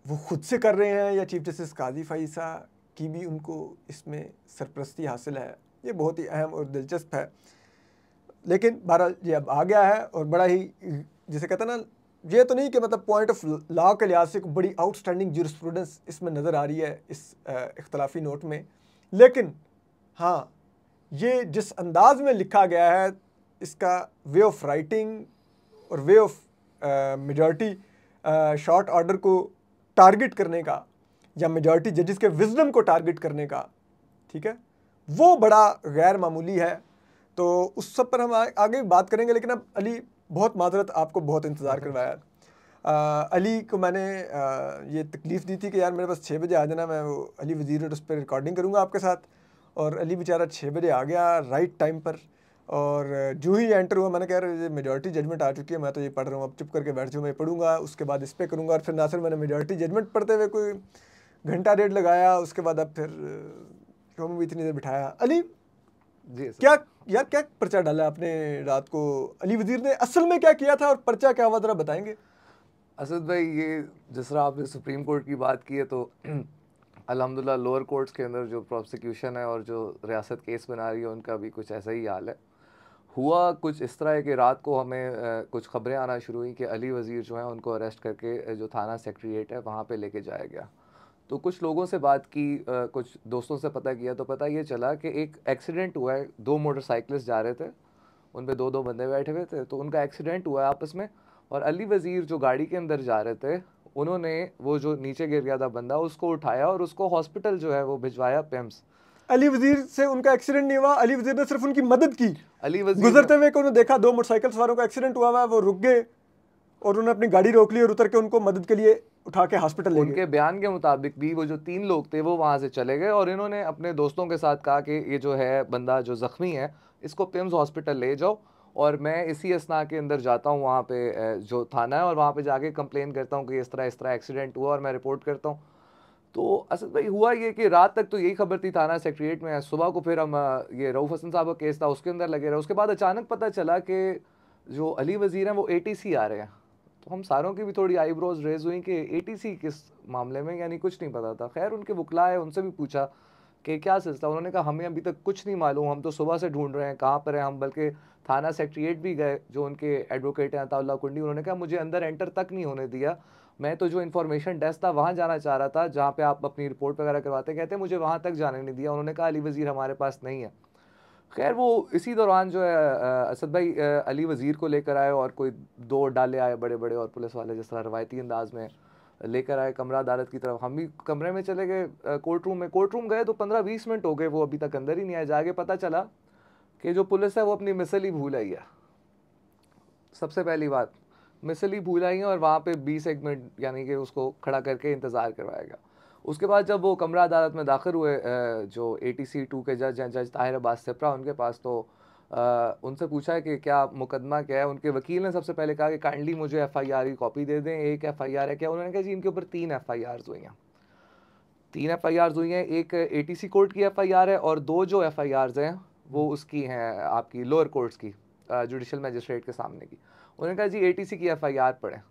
वो ख़ुद से कर रहे हैं, या चीफ जस्टिस कादी फ़ैसला की भी उनको इसमें सरपरस्ती हासिल है। ये बहुत ही अहम और दिलचस्प है। लेकिन बहरहाल ये अब आ गया है, और बड़ा ही जिसे कहते हैं ना, ये तो नहीं कि मतलब पॉइंट ऑफ लॉ के लिहाज से बड़ी आउटस्टैंडिंग जूरिस्प्रूडेंस इसमें नज़र आ रही है इस इख्तलाफी नोट में, लेकिन हाँ ये जिस अंदाज में लिखा गया है, इसका वे ऑफ राइटिंग और way of majority short order को टारगेट करने का, या मेजॉरिटी जजेस के विजडम को टारगेट करने का, ठीक है, वो बड़ा गैर मामूली है। तो उस सब पर हम आगे बात करेंगे। लेकिन अब अली, बहुत माजरत, आपको बहुत इंतज़ार करवाया। अली को मैंने ये तकलीफ़ दी थी कि यार मेरे पास 6 बजे आ जाना, मैं वो अली वज़ीर और उस पर रिकॉर्डिंग करूँगा आपके साथ, और अली बेचारा 6 बजे आ गया राइट टाइम पर। और जो ही एंटर हुआ मैंने कहा यार मेजॉरिटी जजमेंट आ चुकी है, मैं तो ये पढ़ रहा हूँ, अब चुप करके बैठ जाऊँ, मैं पढ़ूंगा, उसके बाद इस पर करूँगा। और फिर नासिर मैंने मेजॉरिटी जजमेंट पढ़ते हुए कोई घंटा डेढ़ लगाया, उसके बाद अब फिर शो में भी इतनी देर बिठाया। अली जी क्या यार, क्या पर्चा डाला आपने रात को? अली वज़ीर ने असल में क्या किया था और पर्चा क्या हुआ, ज़रा बताएंगे? असद भाई, ये जिस तरह आपने सुप्रीम कोर्ट की बात की है, तो अल्हम्दुलिल्लाह लोअर कोर्ट्स के अंदर जो प्रोसिक्यूशन है और जो रियासत केस बना रही है उनका भी कुछ ऐसा ही हाल है। हुआ कुछ इस तरह है कि रात को हमें कुछ खबरें आना शुरू हुई कि अली वज़ीर जो हैं उनको अरेस्ट करके जो थाना सेक्रेटेरिएट है वहाँ पे लेके जाया गया। तो कुछ लोगों से बात की, कुछ दोस्तों से पता किया, तो पता ये चला कि एक एक्सीडेंट हुआ है। 2 मोटरसाइकिलिस्ट जा रहे थे, उन पे 2-2 बंदे बैठे हुए थे, तो उनका एक्सीडेंट हुआ है आपस में। और अली वज़ीर जो गाड़ी के अंदर जा रहे थे, उन्होंने वो जो नीचे गिर गया था बंदा, उसको उठाया और उसको हॉस्पिटल जो है वो भिजवाया पिम्स। अली वज़ीर से उनका एक्सीडेंट नहीं हुआ, अली वज़ीर ने सिर्फ उनकी मदद की। अली वज़ीर गुजरते हुए को उन्होंने देखा 2 मोटरसाइकिल सवारों का एक्सीडेंट हुआ है, वो रुक गए और उन्होंने अपनी गाड़ी रोक ली और उतर के उनको मदद के लिए उठा के हॉस्पिटल ले गए। उनके बयान के मुताबिक भी वो जो 3 लोग थे वो वहाँ से चले गए, और इन्होंने अपने दोस्तों के साथ कहा कि ये जो है बंदा जो ज़ख्मी है इसको पिम्स हॉस्पिटल ले जाओ, और मैं इसी असना के अंदर जाता हूँ वहाँ पे जो थाना है, और वहाँ पे जाके कंप्लेन करता हूँ कि इस तरह एक्सीडेंट हुआ, और मैं रिपोर्ट करता हूँ। तो असद भाई हुआ ये कि रात तक तो यही खबर थी थाना सेक्रेटेरिएट में। सुबह को फिर हम ये रऊफ़ हसन साहब का केस था उसके अंदर लगे रहे। उसके बाद अचानक पता चला कि जो अली वज़ीर हैं वो ATC आ रहे हैं। तो हम सारों की भी थोड़ी आईब्रोज रेज हुई कि ATC किस मामले में, यानी कुछ नहीं पता था। खैर उनके वकला है, उनसे भी पूछा कि क्या सिलसिला। उन्होंने कहा हमें अभी तक कुछ नहीं मालूम, हम तो सुबह से ढूंढ रहे हैं कहाँ पर है। हम बल्कि थाना सेक्रेटेरिएट भी गए, जो उनके एडवोकेट हैं अताउल्लाह कुंडी, उन्होंने कहा मुझे अंदर एंटर तक नहीं होने दिया, मैं तो जो इन्फॉर्मेशन डेस्क था वहाँ जाना चाह रहा था जहाँ पे आप अपनी रिपोर्ट वगैरह करवाते, कहते मुझे वहाँ तक जाने नहीं दिया। उन्होंने कहा अली वज़ीर हमारे पास नहीं है। खैर वो इसी दौरान जो है असद भाई अली वज़ीर को लेकर आए, और कोई 2 डाले आए बड़े बड़े, और पुलिस वाले जिस तरह रवायती अंदाज में लेकर आए कमरा अदालत की तरफ। हम भी कमरे में चले गए, कोर्ट रूम गए तो 15-20 मिनट हो गए, वो अभी तक अंदर ही नहीं आया। जाके पता चला कि जो पुलिस है वो अपनी मिसल ही भूल आई है। सबसे पहली बात, मिसल ही भूल आई है, और वहाँ पे 20-1 मिनट यानी कि उसको खड़ा करके इंतज़ार करवाएगा। उसके बाद जब वो कमरा अदालत में दाखिल हुए जो ATC 2 के जज हैं, जज ताहिर अब्बास सिप्रा, उनके पास, तो उनसे पूछा है कि क्या मुकदमा क्या है। उनके वकील ने सबसे पहले कहा कि काइंडली मुझे FIR की कॉपी दे दें, एक FIR है क्या। उन्होंने कहा जी इनके ऊपर 3 FIRs हुई हैं, 3 FIRs हुई हैं। एक ATC कोर्ट की FIR है, और 2 जो FIRs हैं वो उसकी हैं आपकी लोअर कोर्ट्स की, जुडिशल मजिस्ट्रेट के सामने की। उन्होंने कहा जी ATC की FIR पढ़ें।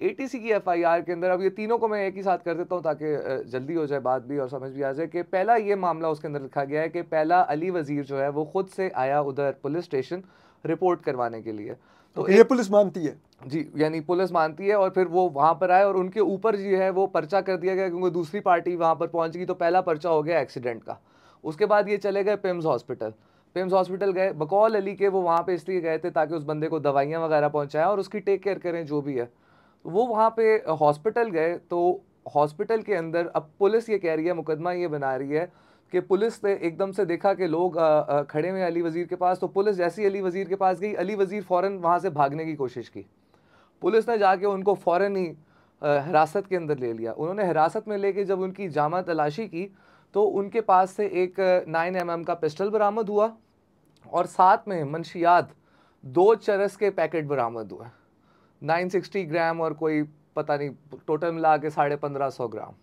एटीसी की एफआईआर के अंदर, अब ये तीनों को मैं एक ही साथ कर देता हूँ ताकि जल्दी हो जाए बात भी और समझ भी आ जाए, कि पहला ये मामला उसके अंदर लिखा गया है कि पहला अली वजीर जो है वो खुद से आया उधर पुलिस स्टेशन रिपोर्ट करवाने के लिए। तो ये पुलिस मानती है जी, यानी पुलिस मानती है, और फिर वो वहाँ पर आए और उनके ऊपर जो है वो पर्चा कर दिया गया, क्योंकि दूसरी पार्टी वहाँ पर पहुँच गई। तो पहला पर्चा हो गया एक्सीडेंट का। उसके बाद ये चले गए पिम्स हॉस्पिटल। पिम्स हॉस्पिटल गए, बकौल अली के वो वहाँ पे इसलिए गए थे ताकि उस बंदे को दवाइयाँ वगैरह पहुँचाएं और उसकी टेक केयर करें जो भी है। वो वहाँ पे हॉस्पिटल गए, तो हॉस्पिटल के अंदर अब पुलिस ये कह रही है, मुकदमा ये बना रही है कि पुलिस ने एकदम से देखा कि लोग खड़े हुए अली वजीर के पास, तो पुलिस जैसे ही अली वजीर के पास गई, अली वजीर फ़ौरन वहाँ से भागने की कोशिश की। पुलिस ने जाके उनको फ़ौरन ही हिरासत के अंदर ले लिया। उन्होंने हिरासत में लेके जब उनकी जामा तलाशी की तो उनके पास से एक 9mm का पिस्टल बरामद हुआ और साथ में मंशियात 2 चरस के पैकेट बरामद हुए, 960 ग्राम और कोई पता नहीं टोटल मिला के 1550 ग्राम।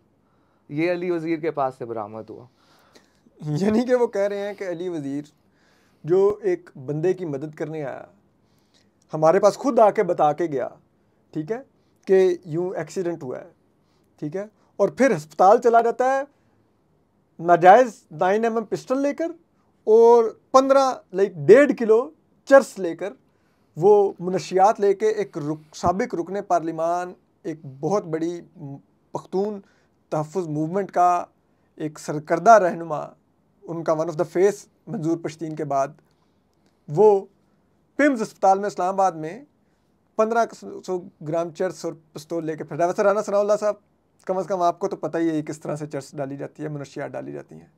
ये अली वजीर के पास से बरामद हुआ। यानी कि वो कह रहे हैं कि अली वजीर जो एक बंदे की मदद करने आया, हमारे पास खुद आके बता के गया, ठीक है, कि यूं एक्सीडेंट हुआ है, ठीक है, और फिर अस्पताल चला जाता है नाजायज़ 9mm पिस्टल लेकर और 1.5 किलो चर्स लेकर, वो मुनशियात लेके एक साबिक रुकने पार्लिमान, एक बहुत बड़ी पख्तून तहफ़्फ़ुज़ मूवमेंट का एक सरकर्दा रहनुमा, उनका वन ऑफ द फेस मंजूर पश्तीन के बाद, वो पिम्स अस्पताल में इस्लामाबाद में 1500 ग्राम चर्स और पिस्तौल लेके फिर। वैसे राना सनाउल्लाह साहब, कम से कम आपको तो पता ही है किस तरह से चर्स डाली जाती है, मुनशियात डाली जाती हैं,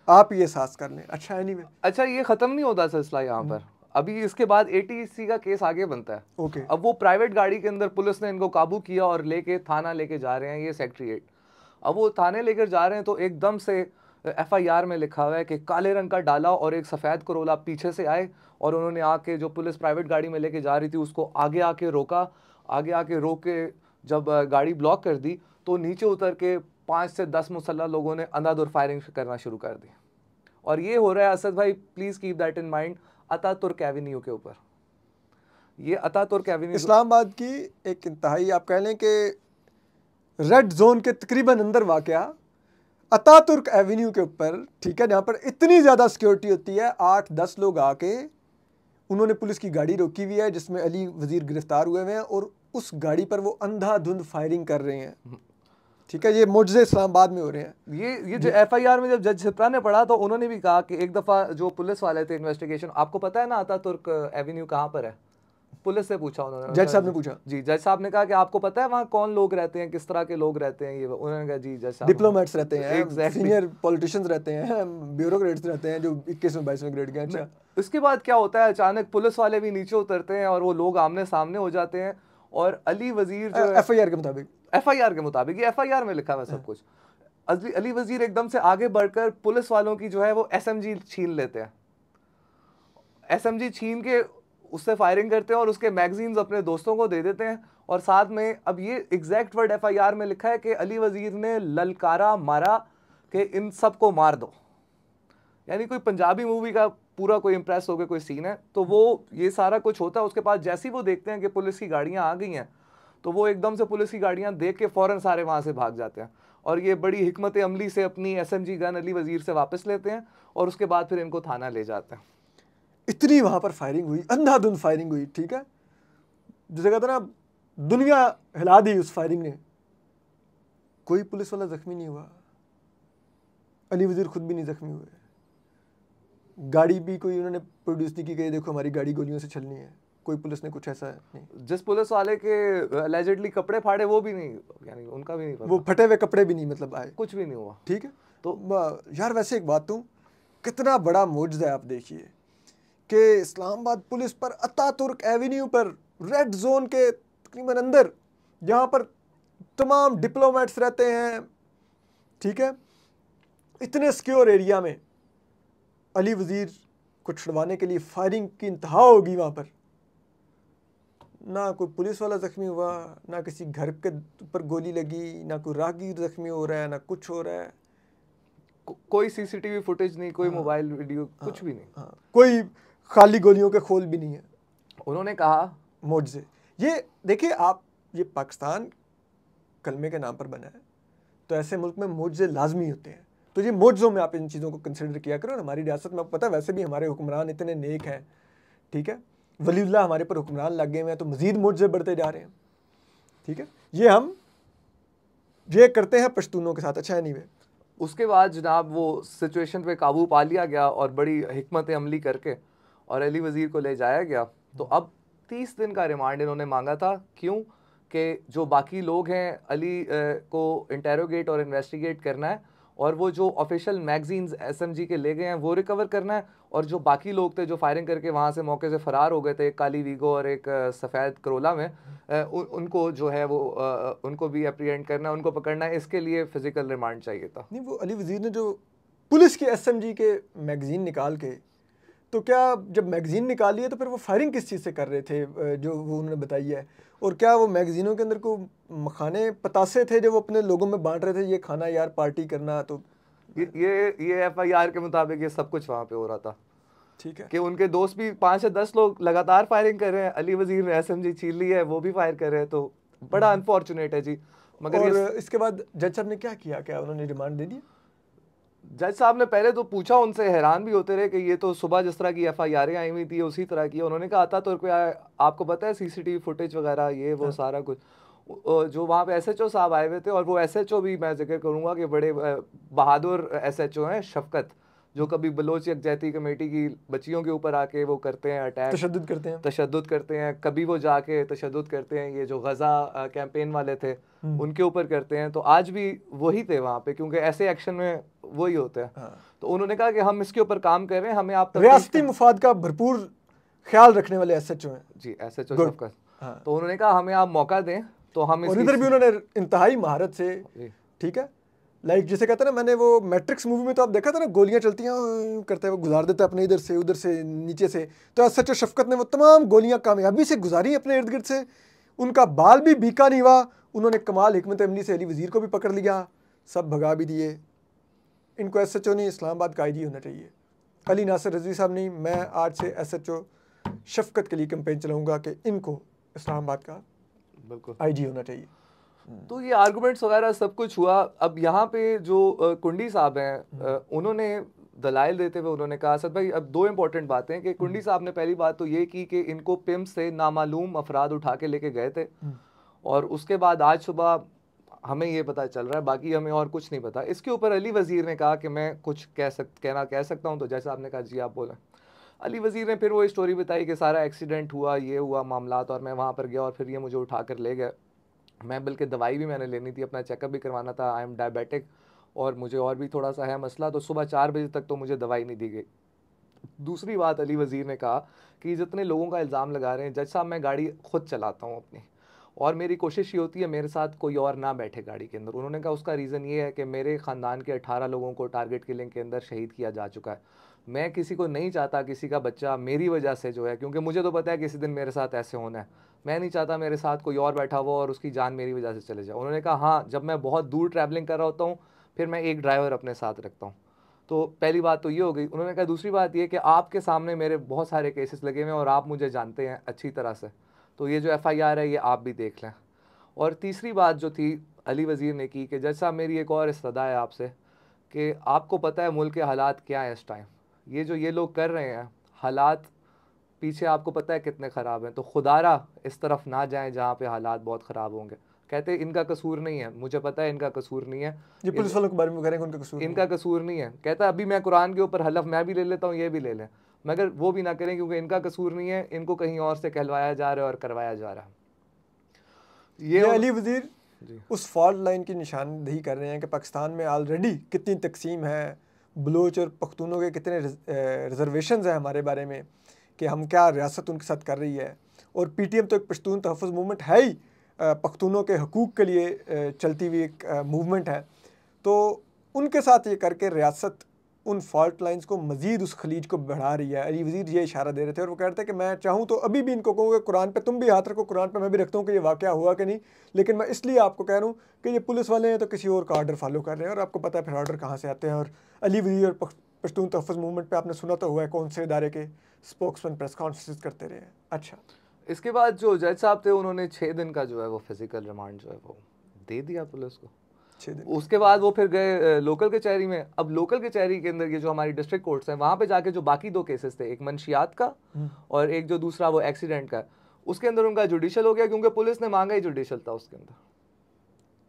आप ये एहसास कर लें। अच्छा एनीवे, अच्छा ये ख़त्म नहीं होता सिलसिला यहाँ पर, अभी इसके बाद एटीसी का केस आगे बनता है। ओके। अब वो प्राइवेट गाड़ी के अंदर पुलिस ने इनको काबू किया और लेके थाना लेके जा रहे हैं, ये सेक्रेटरीट। अब वो थाने लेकर जा रहे हैं तो एकदम से एफआईआर में लिखा हुआ है कि काले रंग का डाला और एक सफ़ेद करोला पीछे से आए और उन्होंने आके जो पुलिस प्राइवेट गाड़ी में लेके जा रही थी उसको आगे आके रोका। आगे आके रोक के जब गाड़ी ब्लॉक कर दी तो नीचे उतर के 5 से 10 मुसल्लह लोगों ने अंधाधुंध फायरिंग करना शुरू कर दी। और ये हो रहा है, असद भाई please keep that in mind, Ataturk Avenue के ऊपर। ये अतातुर्क एवेन्यू इस्लामाबाद की एक इंतहाई आप कह लें कि रेड जोन के तकरीबन अंदर वाक़या अतातुर्क एवेन्यू के ऊपर, ठीक है, जहाँ पर इतनी ज़्यादा सिक्योरिटी होती है। 8-10 लोग आके उन्होंने पुलिस की गाड़ी रोकी हुई है जिसमें अली वजीर गिरफ्तार हुए हुए हैं और उस गाड़ी पर वो अंधाधुंध फायरिंग कर रहे हैं, ठीक है। ये मुजज़े इस्लामाबाद में हो रहे हैं। ये जो एफआईआर में जब जज सिप्रा ने पढ़ा तो उन्होंने भी कहा कि एक दफ़ा जो पुलिस वाले थे इन्वेस्टिगेशन, आपको पता है ना अतातुर्क एवेन्यू कहाँ पर है? पुलिस से पूछा उन्होंने, जज साहब ने पूछा जी, जज साहब ने कहा कि आपको पता है वहाँ कौन लोग रहते हैं, किस तरह के लोग रहते हैं? ये उन्होंने कहा जी जज साहब, डिप्लोमेट्स रहते हैं, Exactly. सीनियर पॉलिटिशियंस रहते हैं, ब्यूरोक्रेट्स रहते हैं जो 21वें-22वें ग्रेड के। अच्छा, इसके बाद क्या होता है, अचानक पुलिस वाले भी नीचे उतरते हैं और वो लोग आमने सामने हो जाते हैं और अली वजीर जो एफआईआर के मुताबिक, एफआईआर के मुताबिक, ये एफआईआर में लिखा हुआ सब कुछ, अली वजीर एकदम से आगे बढ़कर पुलिस वालों की जो है वो एसएमजी छीन लेते हैं। एसएमजी छीन के उससे फायरिंग करते हैं और उसके मैगजीन्स अपने दोस्तों को दे देते हैं। और साथ में अब ये एग्जैक्ट वर्ड एफआईआर में लिखा है कि अली वजीर ने ललकारा मारा कि इन सबको मार दो। यानी कोई पंजाबी मूवी का पूरा कोई इम्प्रेस हो गया कोई सीन है, तो वो ये सारा कुछ होता है। उसके बाद जैसे ही वो देखते हैं कि पुलिस की गाड़ियाँ आ गई हैं तो वो एकदम से पुलिस की गाड़ियाँ देख के फ़ौरन सारे वहाँ से भाग जाते हैं और ये बड़ी हिकमत अमली से अपनी एसएमजी गन अली वजीर से वापस लेते हैं और उसके बाद फिर इनको थाना ले जाते हैं। इतनी वहाँ पर फायरिंग हुई, अंधाधुंध फायरिंग हुई, ठीक है, जिसे कहते हैं ना दुनिया हिला दी उस फायरिंग ने। कोई पुलिस वाला जख्मी नहीं हुआ, अली वजीर खुद भी नहीं जख्मी हुए, गाड़ी भी कोई उन्होंने प्रोड्यूस नहीं की कि देखो हमारी गाड़ी गोलियों से चलनी है, कोई पुलिस ने कुछ ऐसा नहीं। जिस पुलिस वाले के अलेजिडली कपड़े फाड़े वो भी नहीं, यानी उनका भी नहीं पता। वो फटे हुए कपड़े भी नहीं मतलब आए, कुछ भी नहीं हुआ, ठीक है। तो यार वैसे एक बात हूँ, कितना बड़ा मोजज़ा है, आप देखिए कि इस्लामाबाद पुलिस पर अतातुर्क एवेन्यू पर रेड जोन के तकरीबन अंदर, जहाँ पर तमाम डिप्लोमेट्स रहते हैं, ठीक है, इतने सिक्योर एरिया में अली वजीर को छुड़वाने के लिए फायरिंग की इंतहा होगी। वहाँ पर ना कोई पुलिस वाला ज़ख्मी हुआ, ना किसी घर के ऊपर गोली लगी, ना कोई राहगीर ज़ख्मी हो रहा है, ना कुछ हो रहा है, कोई सीसीटीवी फुटेज नहीं, कोई मोबाइल वीडियो, कुछ भी नहीं, कोई खाली गोलियों के खोल भी नहीं है। उन्होंने कहा मोजज़े। ये देखिए, आप ये पाकिस्तान कलमे के नाम पर बना है, तो ऐसे मुल्क में मुआवजे लाजमी होते हैं। तो ये मुआवजों में आप इन चीज़ों को कंसिडर किया करो। और हमारी रियासत में आपको पता है वैसे भी हमारे हुक्मरान इतने नेक हैं, ठीक है, वलीउल्लाह हमारे पर हुक्मरान लगे हुए हैं, तो मज़ीद मुआवजे बढ़ते जा रहे हैं, ठीक है। ये हम ये करते हैं पश्तूनों के साथ। अच्छा है, नहीं वे उसके बाद जनाब वो सिचुएशन पे काबू पा लिया गया और बड़ी हिकमत अमली करके और अली वज़ीर को ले जाया गया। तो अब 30 दिन का रिमांड इन्होंने मांगा था। क्यों? कि जो बाकी लोग हैं अली को इंटेरोगेट और इन्वेस्टिगेट करना है, और वो जो ऑफिशियल मैगजीन्स एसएमजी के ले गए हैं वो रिकवर करना है, और जो बाकी लोग थे जो फायरिंग करके वहाँ से मौके से फ़रार हो गए थे, एक काली वीगो और एक सफ़ेद करोला में, उनको जो है वो उनको भी अप्रीहेंड करना है, उनको पकड़ना है। इसके लिए फ़िज़िकल रिमांड चाहिए था। नहीं, वो अली वज़ीर ने जो पुलिस के एसएमजी के मैगज़ीन निकाल के, तो क्या जब मैगज़ीन निकाली है तो फिर वो फायरिंग किस चीज़ से कर रहे थे जो वो उन्होंने बताई है? और क्या वो मैगज़ीनों के अंदर को मखाने पतासे थे जो वो अपने लोगों में बांट रहे थे, ये खाना यार, पार्टी करना? तो ये एफआईआर के मुताबिक ये सब कुछ वहाँ पे हो रहा था, ठीक है, कि उनके दोस्त भी 5 या 10 लोग लगातार फायरिंग कर रहे हैं। अली वज़ीर ने एसएमजी छीन ली है, वो भी फायर कर रहे हैं। तो बड़ा अनफॉर्चुनेट है जी। मगर और इसके बाद जज साहब ने क्या किया? क्या उन्होंने रिमांड दे दिया? जज साहब ने पहले तो पूछा उनसे, हैरान भी होते रहे कि ये तो सुबह जिस तरह की एफआईआर आई हुई थी उसी तरह की। उन्होंने कहा आता तो आपको पता है सीसीटीवी फुटेज वगैरह ये वो सारा कुछ। जो वहाँ पे एसएचओ साहब आए हुए थे, और वो एसएचओ भी मैं जिक्र करूँगा कि बड़े बहादुर एसएचओ हैं, शफकत, जो कभी बलोच यकजहती कमेटी की बच्चियों के ऊपर आके वो करते हैं अटैक, तशद्दुद करते हैं। कभी वो जाके तशद्दुद करते हैं, ये जो गज़ा कैंपेन वाले थे उनके ऊपर करते हैं। तो आज भी वही थे वहाँ पे, क्योंकि ऐसे एक्शन में वही होते हैं। तो उन्होंने कहा कि हम इसके ऊपर काम कर रहे हैं, हमें आप रियासती मुफाद का भरपूर ख्याल रखने वाले एसएचओ हैं जी, एसएचओ शफकत। तो उन्होंने कहा हमें आप मौका दें तो हम, और इधर भी उन्होंने इंतहाई महारत से, ठीक है, लाइक जिसे कहते हैं ना, मैंने वो मैट्रिक्स मूवी में तो आप देखा था ना, गोलियां चलती हैं करते हैं, वो गुजार देता है अपने इधर से उधर से नीचे से। तो एसएचओ शफकत ने वो तमाम गोलियां कामयाबी से गुजारी अपने इर्द गिर्द से, उनका बाल भी बीका नहीं हुआ। उन्होंने कमाल हिकमत अमली से अली वज़ीर को भी पकड़ लिया, सब भगा भी दिए। इनको एसएचओ नहीं, इस्लामाबाद का आईजी होना चाहिए। अली नासिर रज़वी साहब नहीं, मैं आज से एसएचओ शफकत के लिए कैंपेन चलाऊँगा कि इनको इस्लामाबाद का बिल्कुल आईजी होना चाहिए। तो ये आर्गुमेंट्स वगैरह सब कुछ हुआ। अब यहाँ पे जो कुंडी साहब हैं, उन्होंने दलाइल देते हुए उन्होंने कहा, असद भाई अब 2 इंपॉर्टेंट बातें हैं कि कुंडी साहब ने पहली बात तो ये की कि इनको पिम्प से नामालूम अफराद उठा के लेके गए थे, और उसके बाद आज सुबह हमें ये पता चल रहा है, बाकी हमें और कुछ नहीं पता। इसके ऊपर अली वज़ीर ने कहा कि मैं कुछ कह सकता हूँ। तो जैसे आपने कहा जी आप बोलें। अली वज़ीर ने फिर वो स्टोरी बताई कि सारा एक्सीडेंट हुआ, ये हुआ मामलात, और मैं वहाँ पर गया और फिर ये मुझे उठा कर ले गए। मैं बल्कि दवाई भी मैंने लेनी थी, अपना चेकअप भी करवाना था। आई एम डायबिटिक और मुझे और भी थोड़ा सा है मसला, तो सुबह 4 बजे तक तो मुझे दवाई नहीं दी गई। दूसरी बात अली वज़ीर ने कहा कि जितने लोगों का इल्ज़ाम लगा रहे हैं, जज साहब मैं गाड़ी खुद चलाता हूँ अपनी, और मेरी कोशिश ये होती है मेरे साथ कोई और ना बैठे गाड़ी के अंदर। उन्होंने कहा उसका रीज़न ये है कि मेरे ख़ानदान के 18 लोगों को टारगेट किलिंग के अंदर शहीद किया जा चुका है। मैं किसी को नहीं चाहता किसी का बच्चा मेरी वजह से जो है, क्योंकि मुझे तो पता है किसी दिन मेरे साथ ऐसे होना है, मैं नहीं चाहता मेरे साथ कोई और बैठा हुआ और उसकी जान मेरी वजह से चले जाए। उन्होंने कहा हाँ, जब मैं बहुत दूर ट्रैवलिंग कर रहा होता हूँ फिर मैं एक ड्राइवर अपने साथ रखता हूँ। तो पहली बात तो ये हो गई। उन्होंने कहा दूसरी बात ये कि आपके सामने मेरे बहुत सारे केसेस लगे हुए हैं और आप मुझे जानते हैं अच्छी तरह से, तो ये जो एफआईआर है ये आप भी देख लें। और तीसरी बात जो थी अली वज़ीर ने की कि जज साहब मेरी एक और इस्तदा है आपसे कि आपको पता है मुल्क के हालात क्या हैं इस टाइम, ये जो ये लोग कर रहे हैं हालात पीछे आपको पता है कितने ख़राब हैं, तो खुदारा इस तरफ ना जाएं जहाँ पे हालात बहुत ख़राब होंगे। कहते इनका कसूर नहीं है, मुझे पता है इनका कसूर नहीं है, ये पुलिस वालों के बारे में करेंगे, उनका कसूर इनका कसूर नहीं है। कहता अभी मैं कुरान के ऊपर हलफ मैं भी ले लेता हूँ, ये भी ले लें, मगर वो भी ना करें क्योंकि इनका कसूर नहीं है, इनको कहीं और से कहलवाया जा रहा है और करवाया जा रहा है। ये अली वज़ीर उस फॉल्ट लाइन की निशानदेही कर रहे हैं कि पाकिस्तान में ऑलरेडी कितनी तकसीम है, बलोच और पख्तूनों के कितने रिजर्वेशंस हैं हमारे बारे में, कि हम क्या रियासत उनके साथ कर रही है। और पीटीएम तो एक पश्तून तहफ़्फ़ुज़ मूवमेंट है ही, पख्तूनों के हकूक़ के लिए चलती हुई एक मूवमेंट है। तो उनके साथ ये करके रियासत उन फॉल्ट लाइंस को मज़ीद उस खलीज को बढ़ा रही है। अली वज़ीर ये इशारा दे रहे थे और वो कहते हैं कि मैं चाहूँ तो अभी भी इनको कहूँगा कुरान पे तुम भी हाथ रखो, कुरान पे मैं भी रखता हूँ कि ये वाक़या हुआ कि नहीं, लेकिन मैं इसलिए आपको कह रहा हूँ कि ये पुलिस वाले हैं तो किसी और का ऑर्डर फॉलो कर रहे हैं, और आपको पता है फिर ऑर्डर कहाँ से आते हैं। और अली वज़ीर और पश्तून तहफ़्फ़ुज़ मूवमेंट पर आपने सुना तो हुआ है कौन से इदारे के स्पोक्समैन प्रेस कॉन्फ्रेंस करते रहे हैं। अच्छा, इसके बाद जो जज साहब थे उन्होंने 6 दिन का जो है वो फिजिकल रिमांड जो है वो दे दिया पुलिस को। 6 दिन। उसके बाद वो फिर गए लोकल कचहरी में। अब लोकल कचहरी के अंदर ये जो हमारी डिस्ट्रिक्ट कोर्ट्स हैं वहाँ पे जाके जो बाकी 2 केसेस थे, एक मंशियात का और एक जो दूसरा वो एक्सीडेंट का, उसके अंदर उनका जुडिशल हो गया क्योंकि पुलिस ने मांगा ही जुडिशल था उसके अंदर।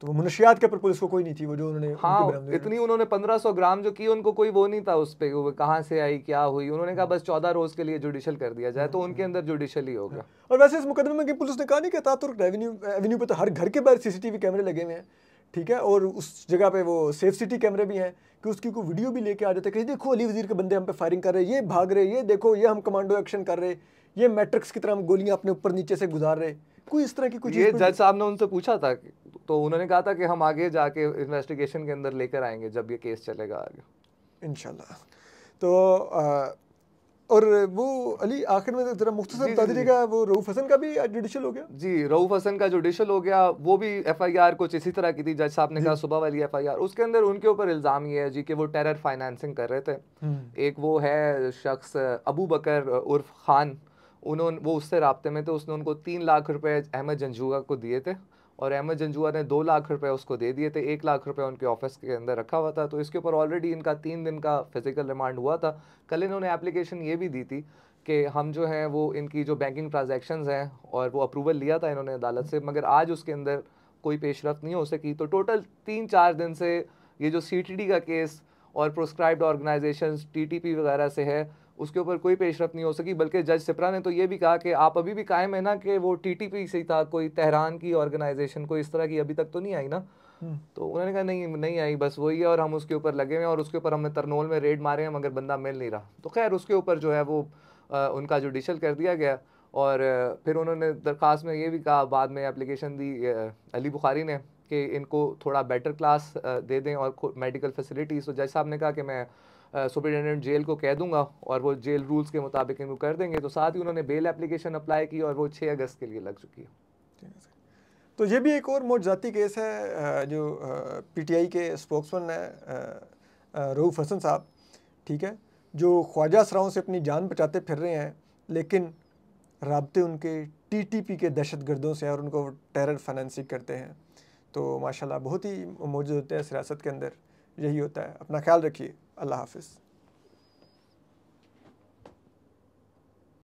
तो वो मुनशियात के ऊपर पुलिस को कोई नहीं थी, वो जो उन्होंने हाँ, इतनी उन्होंने 1500 ग्राम जो की, उनको कोई वो नहीं था उस पर वो कहाँ से आई क्या हुई। उन्होंने कहा बस 14 रोज के लिए जुडिशल कर दिया जाए, तो उनके अंदर जुडिशल ही हो गया। और वैसे इस मुकदमे में कि पुलिस ने कहा नहीं कि तातुर्क एवेन्यू पे तो हर घर के बाहर सीसीटीवी कैमरे लगे हुए हैं, ठीक है, और उस जगह पे वो सेफ सिटी कैमरे भी हैं कि उसकी कोई वीडियो भी लेके आ जाते हैं कि देखो अली वजीर के बंदे हम पे फायरिंग कर रहे हैं, ये भाग रहे, ये देखो ये हम कमांडो एक्शन कर रहे, ये मैट्रिक्स की तरह हम गोलियां अपने ऊपर नीचे से गुजार रहे। कोई इस तरह की कुछ ये जज साहब ने उनसे पूछा था तो उन्होंने कहा था कि हम आगे जाके इन्वेस्टिगेशन के अंदर लेकर आएंगे जब ये केस चलेगा आगे इंशाल्लाह। तो और वो अली आखिर में जरा मुख्तसर बता दीजिएगा, वो रऊफ हसन का भी जुडिशल हो गया? जी, रऊफ हसन का जुडिशल हो गया। वो भी एफआईआर कुछ इसी तरह की थी, जज साहब ने कहा सुबह वाली एफआईआर। उसके अंदर उनके ऊपर इल्ज़ाम ये है जी कि वो टेरर फाइनेंसिंग कर रहे थे। एक वो है शख्स अबू बकर उर्फ खान, वो उससे राब्ते में थे। उसने उनको 3 लाख रुपए अहमद जंजुआ को दिए थे और अहमद जंजुआ ने 2 लाख रुपए उसको दे दिए थे। 1 लाख रुपए उनके ऑफिस के अंदर रखा हुआ था। तो इसके ऊपर ऑलरेडी इनका 3 दिन का फिजिकल रिमांड हुआ था। कल इन्होंने एप्लीकेशन ये भी दी थी कि हम जो हैं वो इनकी जो बैंकिंग ट्रांजैक्शंस हैं और वो अप्रूवल लिया था इन्होंने अदालत से, मगर आज उसके अंदर कोई पेशरफ्त नहीं हो सकी। तो टोटल 3-4 दिन से ये जो सीटीडी का केस और प्रोस्क्राइब्ड ऑर्गेनाइजेशंस टीटीपी वगैरह से है उसके ऊपर कोई पेशरफ्त नहीं हो सकी। बल्कि जज सिप्रा ने तो ये भी कहा कि आप अभी भी कायम है ना कि वो टीटीपी से ही था, कोई तेहरान की ऑर्गेनाइजेशन कोई इस तरह की अभी तक तो नहीं आई ना। तो उन्होंने कहा नहीं आई, बस वही है और हम उसके ऊपर लगे हुए हैं और उसके ऊपर हमने तरनोल में रेड मारे हैं मगर बंदा मिल नहीं रहा। तो खैर उसके ऊपर जो है वो उनका जुडिशल कर दिया गया। और फिर उन्होंने दरख्वास्त में ये भी कहा, बाद में एप्लीकेशन दी अली बुखारी ने, कि इनको थोड़ा बेटर क्लास दे दें और मेडिकल फैसिलिटीज़। तो जज साहब ने कहा कि मैं सुपरिटेंडेंट जेल को कह दूंगा और वो जेल रूल्स के मुताबिक इनको कर देंगे। तो साथ ही उन्होंने बेल एप्लीकेशन अप्लाई की और वो 6 अगस्त के लिए लग चुकी है। तो ये भी एक और मौजाती केस है जो पीटीआई के स्पोक्समैन है रऊफ हसन साहब, ठीक है, जो ख्वाजा असराओं से अपनी जान बचाते फिर रहे हैं, लेकिन राब्ते उनके टीटीपी के दहशतगर्दों से और उनको टेरर फाइनेंसिंग करते हैं। तो माशाल्लाह बहुत ही मौजूद होते हैं सियासत के अंदर, यही होता है। अपना ख्याल रखिए, अल्लाह हाफिज़।